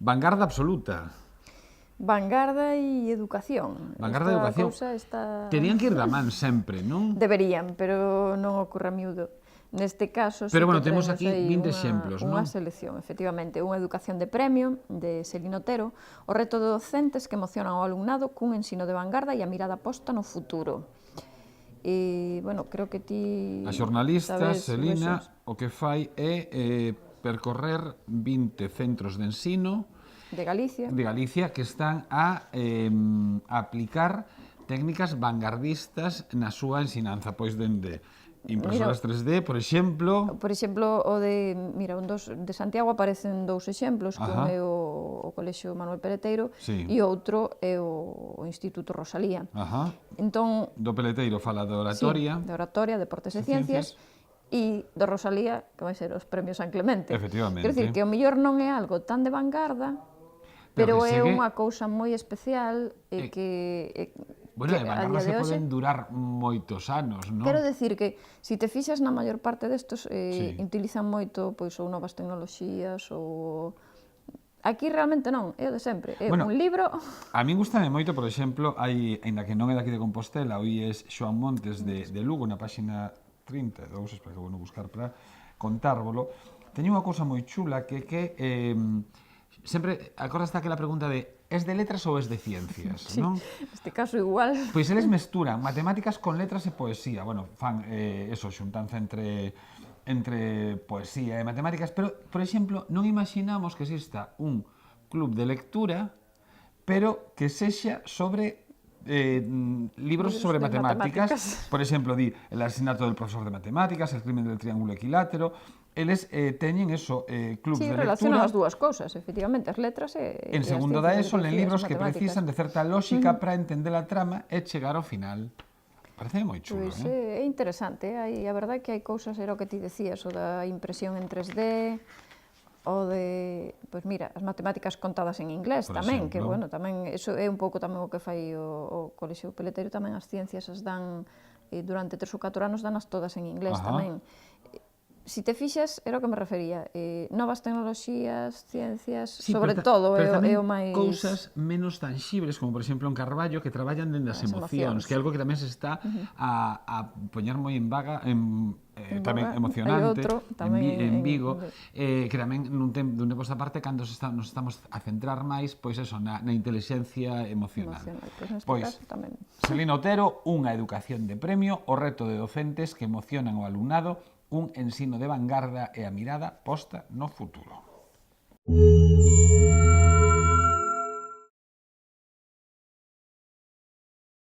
Vanguarda absoluta. Vanguarda e educación. Vanguarda e educación. Terían que ir da man sempre, non? Deberían, pero non ocorre a miúdo. Neste caso, pero, bueno, temos aquí 20 exemplos, non? Unha selección, efectivamente. Unha educación de premio, de Selino Otero, o reto de docentes que emocionan ao alumnado cun ensino de vanguarda e a mirada posta no futuro. E, bueno, creo que ti... A xornalista, Selina, o que fai é percorrer 20 centros de ensino de Galicia que están a aplicar técnicas vanguardistas na súa ensinanza, pois dende impresoras 3D, por exemplo... Por exemplo, o de, mira, de Santiago aparecen dous exemplos, que un é o Colexio Manuel Peleteiro e outro é o Instituto Rosalía. Entón, do Peleteiro fala de oratoria. Sí, de oratoria, deportes e ciencias, e do Rosalía, que vai ser os premios San Clemente. Efectivamente. Quero dicir que o mellor non é algo tan de vanguarda, pero é unha cousa moi especial e que... Bueno, de vanguarda se poden durar moitos anos, non? Quero dicir que, se te fixas na maior parte destos, utilizan moito ou novas tecnoloxías, ou... Aquí realmente non, é o de sempre, é un libro... A min gustame moito, por exemplo, ainda que non é daqui de Compostela, hoy é Xoan Montes de Lugo, na páxina 32, espero que vou buscar para contárvolo, teño unha cousa moi chula que sempre, acordaste aquela pregunta de es de letras ou es de ciencias, non? Neste caso igual. Pois eles mesturan matemáticas con letras e poesía. Bueno, fan xuntanza entre poesía e matemáticas, pero, por exemplo, non imaginamos que exista un club de lectura, pero que sexa sobre libros sobre matemáticas. Por exemplo, di El asesinato del profesor de matemáticas, El crimen del triángulo equilátero. Eles teñen clubs de lectura. Sí, relacionan as dúas cousas, efectivamente, as letras e en segundo da ESO, len libros que precisan de certa lógica para entender a trama e chegar ao final. Parece moi chulo, Pois é interesante, a verdade é que hai cousas, era o que ti decías, o da impresión en 3D, o de, pois mira, as matemáticas contadas en inglés tamén, que, bueno, tamén, eso é un pouco tamén o que fai o Colexio Peleteiro, tamén as ciencias as dan, durante 3 ou 4 anos, danas todas en inglés tamén. Si te fixas, era o que me refería, novas tecnoloxías, ciencias, sobre todo, é o máis... cousas menos tangibles, como por exemplo en Carballo, que traballan dende as emocións, que é algo que tamén se está a poñer moi en vaga, tamén emocionante, en Vigo, que tamén dun tempo esta parte, cando nos estamos a centrar máis, pois eso, na inteligencia emocional. Pois, Selino Otero, unha educación de premio, o reto de docentes que emocionan o alumnado, un ensino de vanguarda e a mirada posta no futuro.